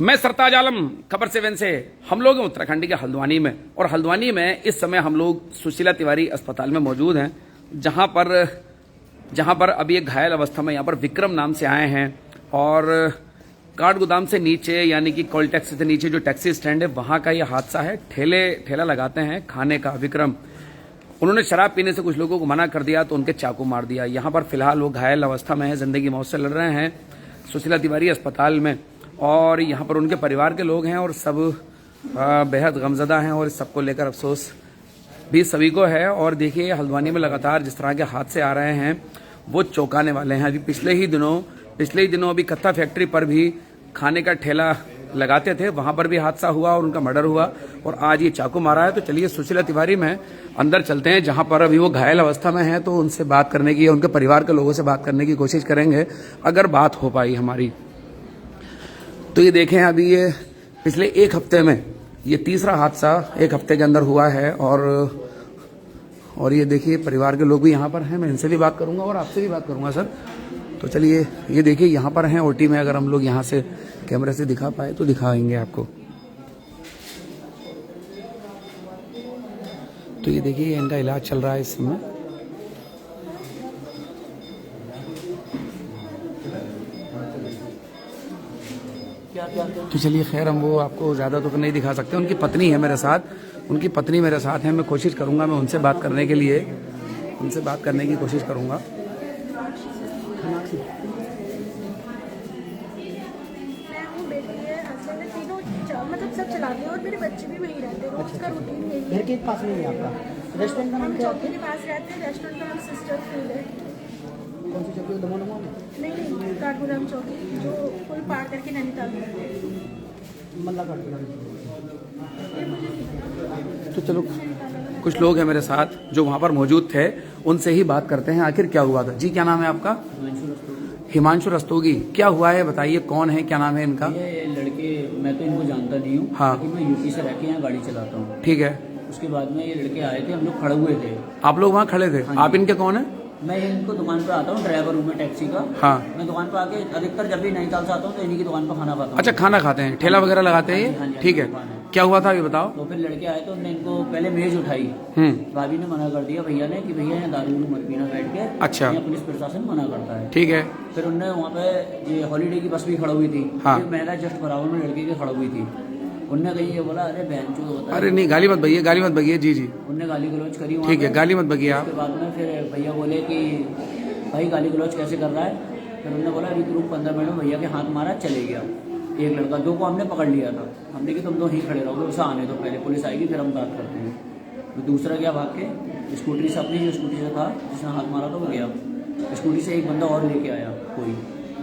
मैं सरताज आलम, खबर 7 से। हम लोग हैं उत्तराखंड के हल्द्वानी में, और हल्द्वानी में इस समय हम लोग सुशीला तिवारी अस्पताल में मौजूद हैं, जहां पर अभी एक घायल अवस्था में यहाँ पर विक्रम नाम से आए हैं। और काठ गोदाम से नीचे, यानी कि कॉल टैक्सी से नीचे जो टैक्सी स्टैंड है, वहां का ये हादसा है। ठेला लगाते हैं खाने का विक्रम, उन्होंने शराब पीने से कुछ लोगों को मना कर दिया तो उनके चाकू मार दिया। यहाँ पर फिलहाल वो घायल अवस्था में है, जिंदगी मौत से लड़ रहे हैं सुशीला तिवारी अस्पताल में। और यहाँ पर उनके परिवार के लोग हैं और सब बेहद गमजदा हैं, और इस सबको लेकर अफसोस भी सभी को है। और देखिए, हल्द्वानी में लगातार जिस तरह के हादसे आ रहे हैं वो चौंकाने वाले हैं। अभी पिछले ही दिनों अभी कत्था फैक्ट्री पर भी खाने का ठेला लगाते थे, वहां पर भी हादसा हुआ और उनका मर्डर हुआ, और आज ये चाकू मारा है। तो चलिए सुशीला तिवारी में अंदर चलते हैं, जहां पर अभी वो घायल अवस्था में है, तो उनसे बात करने की, उनके परिवार के लोगों से बात करने की कोशिश करेंगे, अगर बात हो पाई हमारी। तो ये देखें, अभी ये पिछले एक हफ्ते में ये तीसरा हादसा एक हफ्ते के अंदर हुआ है। और ये देखिए, परिवार के लोग भी यहाँ पर हैं, मैं इनसे भी बात करूंगा और आपसे भी बात करूंगा सर। तो चलिए, ये देखिए यहाँ पर हैं ओटी में, अगर हम लोग यहाँ से कैमरे से दिखा पाए तो दिखाएंगे आपको। तो ये देखिए, इनका इलाज चल रहा है इस समय। तो चलिए, खैर हम वो आपको ज़्यादा तो नहीं दिखा सकते। उनकी पत्नी है मेरे साथ, मैं कोशिश करूंगा, मैं उनसे बात करने की कोशिश करूंगा। मतलब सब चलाते हैं और मेरे बच्चे भी वहीं रहते हैं, उसका रूटीन यही है। घर के पास में ही आपका रेस्टोरेंट का नाम क्या है? चौकी के पास रहते हैं, रेस्टोरेंट का नाम सिस्टर फूड है। कौन सी चौकी? दमोह में? नहीं, काठगोदाम चौकी, जो पुल पार करके नैनीताल में है। मल्ला काठगोदाम। तो चलो, कुछ लोग हैं मेरे साथ जो वहां पर मौजूद थे, उनसे ही बात करते हैं आखिर क्या हुआ था। जी, क्या नाम है आपका? हिमांशु रस्तोगी। क्या हुआ है बताइए, कौन है, क्या नाम है इनका? ये लड़के, मैं तो इनको जानता नहीं हूँ। हाँ। लेकिन मैं यूपी से रहकर यहाँ गाड़ी चलाता हूँ। ठीक है। उसके बाद में ये लड़के आए थे, हम लोग खड़े हुए थे। आप लोग वहाँ खड़े थे? हाँ आप इनके कौन है? मैं इनको दुकान पर आता हूँ, ड्राइवर हूँ मैं टैक्सी का। हाँ। मैं दुकान पर आके अधिकतर जब भी नैनीताल से आता हूँ तो इन्हीं की दुकान पर खाना खाता हूँ। अच्छा, खाना खाते हैं, ठेला वगैरह लगाते हैं हाँ ये? जी, ठीक है। दुकान है। क्या हुआ था अभी बताओ। तो फिर लड़के आए तो उन्होंने इनको पहले मेज उठाई। भाभी ने मना कर दिया भैया ने कि भैया यहाँ दारू मत पीना बैठ के। अच्छा। यहाँ पुलिस प्रशासन मना करता है। ठीक है। फिर उनने वहाँ पे ये हॉलीडे की बस भी खड़ा हुई थी। हाँ। फिर महिला जस्ट बराबर में लड़के की खड़ा हुई थी। उनने कहीं ये बोला, अरे बहन चो होता है। अरे नहीं, गाली मत बगिए। जी। उनने गाली गलौज करी वहाँ ठीक है, पे। गाली मत बगिए आप। उसके बाद में फिर भैया बोले कि भाई गाली गलौज कैसे कर रहा है। फिर उन्होंने बोला अभी तुम 15 मिनट में भैया के हाथ मारा, चले गया। एक लड़का, दो को हमने पकड़ लिया था। हमने कि तुम दो यहीं खड़े रहोगे, उसे आने दो, पहले पुलिस आएगी फिर हम बात करते हैं। तो दूसरा गया भाग के स्कूटी से, अपनी जो स्कूटी से था जिसने हाथ मारा था वो गया। स्कूटी से एक बंदा और लेके आया कोई,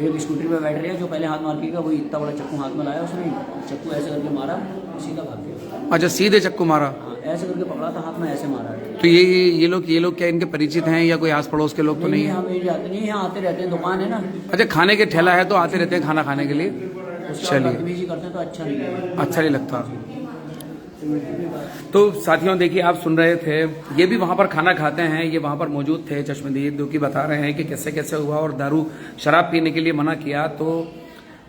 एक स्कूटी पे बैठ रहा जो पहले हाथ मार के गया, वही इतना बड़ा चक्कू हाथ में लाया उसने, चक्कू ऐसे करके मारा, सीधा भाग गया। अच्छा, सीधे चक्कू मारा? हाँ, ऐसे करके पकड़ा था हाथ में, ऐसे मारा है। तो ये लोग क्या इनके परिचित हैं या कोई आस पड़ोस के लोग तो नहीं है? हम ये जाते नहीं, यहाँ आते रहते हैं, दुकान है ना। अच्छा, खाने के ठेला है तो आते रहते हैं खाना खाने के लिए। चलिए, बदतमीजी करते हैं तो अच्छा नहीं है, अच्छा नहीं लगता। तो साथियों, देखिए, आप सुन रहे थे, ये भी वहां पर खाना खाते हैं, ये वहां पर मौजूद थे चश्मदीद, जो कि बता रहे हैं कि कैसे कैसे हुआ, और दारू शराब पीने के लिए मना किया तो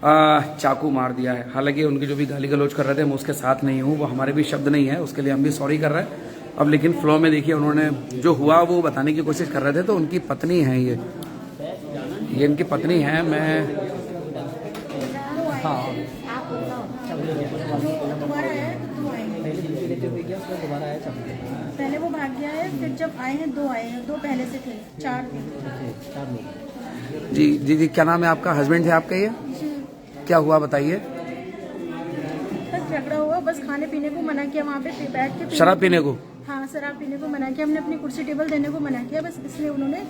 चाकू मार दिया है। हालांकि उनकी जो भी गाली गलौज कर रहे थे, मैं उसके साथ नहीं हूँ, वो हमारे भी शब्द नहीं है, उसके लिए हम भी सॉरी कर रहे हैं। अब लेकिन फ्लो में देखिए, उन्होंने जो हुआ वो बताने की कोशिश कर रहे थे। तो उनकी पत्नी है, ये इनकी पत्नी है। मैं हाँ, पहले वो भाग गया है, फिर जब आए हैं दो आए हैं, दो पहले से थे, 4 थे। जी, क्या नाम है आपका? हस्बैंड थे आपका ये? क्या हुआ बताइए। बस झगड़ा हुआ, बस खाने पीने को मना किया, वहाँ पे बैठ के शराब पीने को? हाँ, शराब पीने को मना किया, हमने अपनी कुर्सी टेबल देने को मना किया, बस इसलिए उन्होंने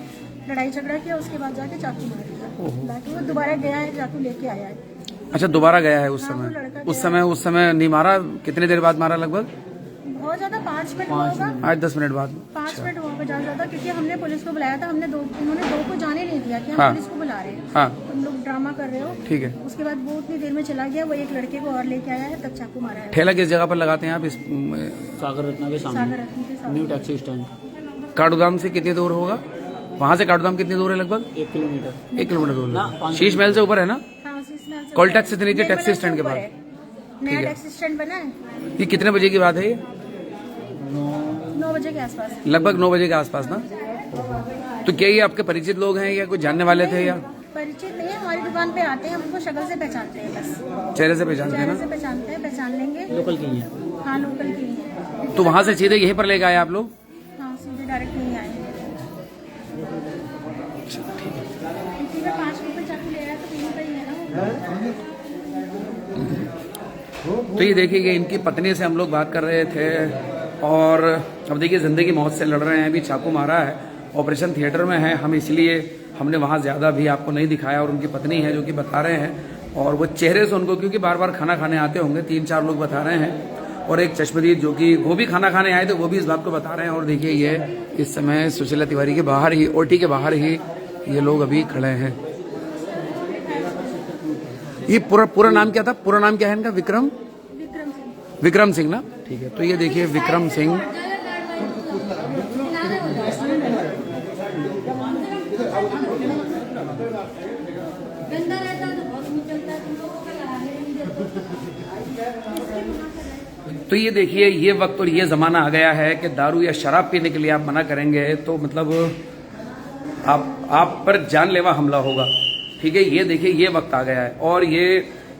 लड़ाई झगड़ा किया। उसके बाद जाके चाकू मार दिया। बाकी वो दोबारा गया है, चाकू लेके आया है। अच्छा, दोबारा गया है उस हाँ, समय? उस समय नहीं मारा? कितनी देर बाद मारा? लगभग बहुत ज्यादा 5 मिनट होगा, 8-10 मिनट बाद। 5 मिनट होगा ज्यादा, क्योंकि हमने पुलिस को बुलाया था। उन्होंने दो को जाने नहीं दिया कि हम हाँ। पुलिस को बुला रहे हैं। हाँ। तुम लोग ड्रामा कर रहे हो। ठीक है। उसके बाद वो उतनी देर में चला गया, वो एक लड़के को और लेके आया है, तब चाकू मारा है। ठेला किस जगह पर लगाते हैं आप? इस सागर रत्ना के सागर सामने, रत्न के सामने। New taxi stand. काठगोदाम से कितनी दूर होगा? वहाँ से काठगोदाम कितनी दूर है? लगभग 1 किलोमीटर। 1 किलोमीटर दूर ना, है। 5 शीश महल से ऊपर है ना? हाँ, उसी स्मेल से- कॉल टैक्सी से नीचे नहीं, टैक्सी मतलब स्टैंड के ऊपर पास। है। नया है। टैक्सी स्टैंड बना है, ये कितने बजे की बात है ये? 9 बजे के आसपास। लगभग 9 बजे के आसपास ना। तो क्या ये आपके परिचित लोग हैं या कुछ जानने वाले थे या परिचित नहीं है, हमारी दुकान पे आते हैं, हम उनको शक्ल से पहचानते हैं, बस चेहरे से पहचानते हैं चेहरे ना? से पहचानते हैं, पहचान लेंगे। लोकल की है। हाँ, लोकल की है। तो वहां से सीधे यहीं पर लेके आए आप लोग? हाँ, सीधे डायरेक्ट नहीं आए। किसी का 5 रुपए चाकू ले रहा है तो कहीं का ही है ना। तो ये देखिए कि इनकी पत्नी से हम लोग बात कर रहे थे और अब देखिए जिंदगी मौत से लड़ रहे हैं। अभी चाकू मारा है, ऑपरेशन थिएटर में है। हम इसलिए हमने वहाँ ज़्यादा भी आपको नहीं दिखाया और उनकी पत्नी है जो कि बता रहे हैं और वो चेहरे से उनको, क्योंकि बार बार खाना खाने आते होंगे, 3-4 लोग बता रहे हैं और एक चश्मदीद जो कि वो भी खाना खाने आए थे वो भी इस बात को बता रहे हैं। और देखिए ये इस समय सुशीला तिवारी के बाहर ही, ओटी के बाहर ही ये लोग अभी खड़े हैं। ये पूरा नाम क्या था? पूरा नाम क्या है इनका? विक्रम सिंह ना? ठीक है। तो ये देखिए विक्रम सिंह, तो ये देखिए ये वक्त और ये जमाना आ गया है कि दारू या शराब पीने के लिए आप मना करेंगे तो मतलब आप पर जानलेवा हमला होगा। ठीक है, ये देखिए ये वक्त आ गया है। और ये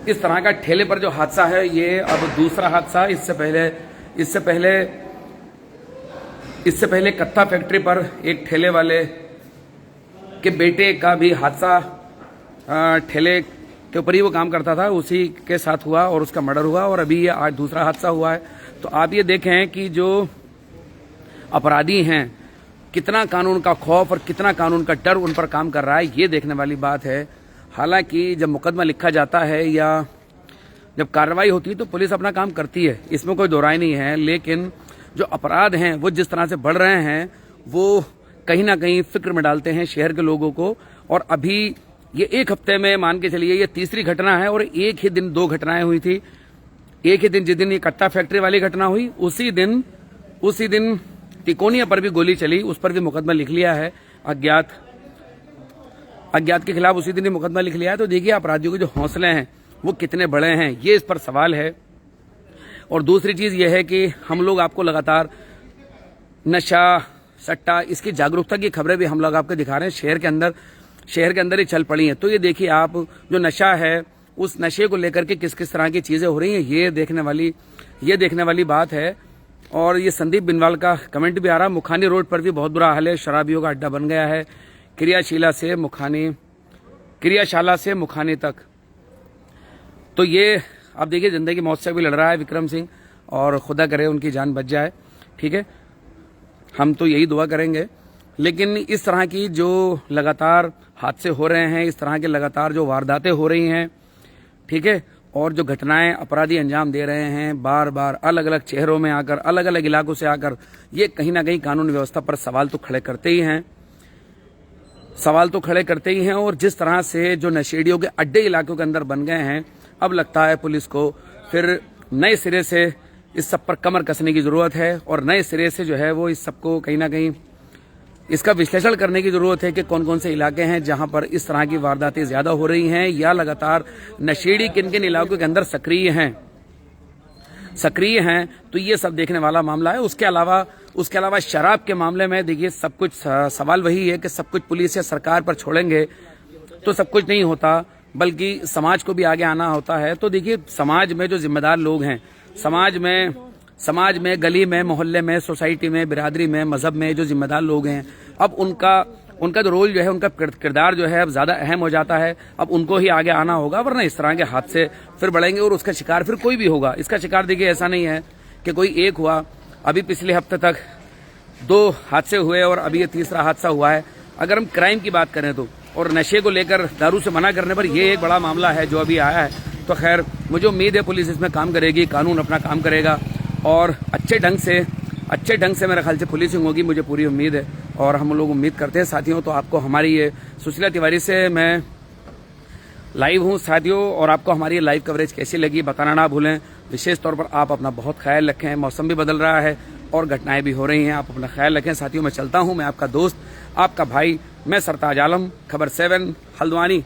इस तरह का ठेले पर जो हादसा है ये अब दूसरा हादसा। इससे पहले कत्था फैक्ट्री पर एक ठेले वाले के बेटे का भी हादसा, ठेले के ऊपर ही वो काम करता था, उसी के साथ हुआ और उसका मर्डर हुआ और अभी ये आज दूसरा हादसा हुआ है। तो आप ये देखें कि जो अपराधी हैं कितना कानून का खौफ और कितना कानून का डर उन पर काम कर रहा है, ये देखने वाली बात है। हालांकि जब मुकदमा लिखा जाता है या जब कार्रवाई होती है तो पुलिस अपना काम करती है, इसमें कोई दो राय नहीं है। लेकिन जो अपराध हैं वो जिस तरह से बढ़ रहे हैं वो कहीं ना कहीं फिक्र में डालते हैं शहर के लोगों को। और अभी ये एक हफ्ते में मान के चलिए ये तीसरी घटना है और एक ही दिन 2 घटनाएं हुई थी। एक ही दिन जिस दिन ये कट्टा फैक्ट्री वाली घटना हुई उसी दिन तिकोनिया पर भी गोली चली, उस पर भी मुकदमा लिख लिया है। अज्ञात के खिलाफ उसी दिन ही मुकदमा लिख लिया है। तो देखिए अपराधियों के जो हौसले हैं वो कितने बड़े हैं, ये इस पर सवाल है। और दूसरी चीज ये है कि हम लोग आपको लगातार नशा सट्टा इसकी जागरूकता की खबरें भी हम लोग आपको दिखा रहे हैं। शहर के अंदर ही चल पड़ी हैं। तो ये देखिए आप जो नशा है उस नशे को लेकर के किस किस तरह की चीजें हो रही हैं ये देखने वाली बात है। और ये संदीप बिनवाल का कमेंट भी आ रहा है, मुखानी रोड पर भी बहुत बुरा हाल है, शराबियों का अड्डा बन गया है क्रियाशाला से मुखानी तक। तो ये अब देखिए जिंदगी मौत से भी लड़ रहा है विक्रम सिंह और खुदा करे उनकी जान बच जाए। ठीक है, हम तो यही दुआ करेंगे। लेकिन इस तरह की जो लगातार हादसे हो रहे हैं, इस तरह के लगातार जो वारदातें हो रही हैं, ठीक है, और जो घटनाएं अपराधी अंजाम दे रहे हैं बार बार अलग अलग चेहरों में आकर, अलग अलग इलाकों से आकर, ये कहीं ना कहीं कानून व्यवस्था पर सवाल तो खड़े करते ही हैं। और जिस तरह से जो नशेड़ियों के अड्डे इलाकों के अंदर बन गए हैं, अब लगता है पुलिस को फिर नए सिरे से इस सब पर कमर कसने की जरूरत है और नए सिरे से जो है वो इस सबको कहीं ना कहीं इसका विश्लेषण करने की जरूरत है कि कौन कौन से इलाके हैं जहां पर इस तरह की वारदातें ज्यादा हो रही हैं या लगातार नशेड़ी किन किन इलाकों के अंदर सक्रिय हैं। तो ये सब देखने वाला मामला है। उसके अलावा शराब के मामले में देखिए सब कुछ सवाल वही है कि सब कुछ पुलिस या सरकार पर छोड़ेंगे तो सब कुछ नहीं होता, बल्कि समाज को भी आगे आना होता है। तो देखिए समाज में जो जिम्मेदार लोग हैं, समाज में गली में मोहल्ले में सोसाइटी में बिरादरी में मजहब में जो जिम्मेदार लोग हैं, अब उनका जो रोल जो है, उनका किरदार जो है अब ज्यादा अहम हो जाता है। अब उनको ही आगे आना होगा, वरना इस तरह के हादसे फिर बढ़ेंगे और उसका शिकार फिर कोई भी होगा। इसका शिकार देखिए ऐसा नहीं है कि कोई एक हुआ, अभी पिछले हफ्ते तक 2 हादसे हुए और अभी ये तीसरा हादसा हुआ है। अगर हम क्राइम की बात करें तो, और नशे को लेकर दारू से मना करने पर ये एक बड़ा मामला है जो अभी आया है। तो खैर मुझे उम्मीद है पुलिस इसमें काम करेगी, कानून अपना काम करेगा और अच्छे ढंग से मेरे ख्याल से पुलिसिंग होगी, मुझे पूरी उम्मीद है। और हम लोग उम्मीद करते हैं साथियों। तो आपको हमारी ये सुशीला तिवारी से मैं लाइव हूँ साथियों, और आपको हमारी लाइव कवरेज कैसी लगी बताना ना भूलें। विशेष तौर पर आप अपना बहुत ख्याल रखें, मौसम भी बदल रहा है और घटनाएं भी हो रही हैं, आप अपना ख्याल रखें साथियों। मैं चलता हूँ, मैं आपका दोस्त, आपका भाई, मैं सरताज आलम, खबर 7 हल्द्वानी।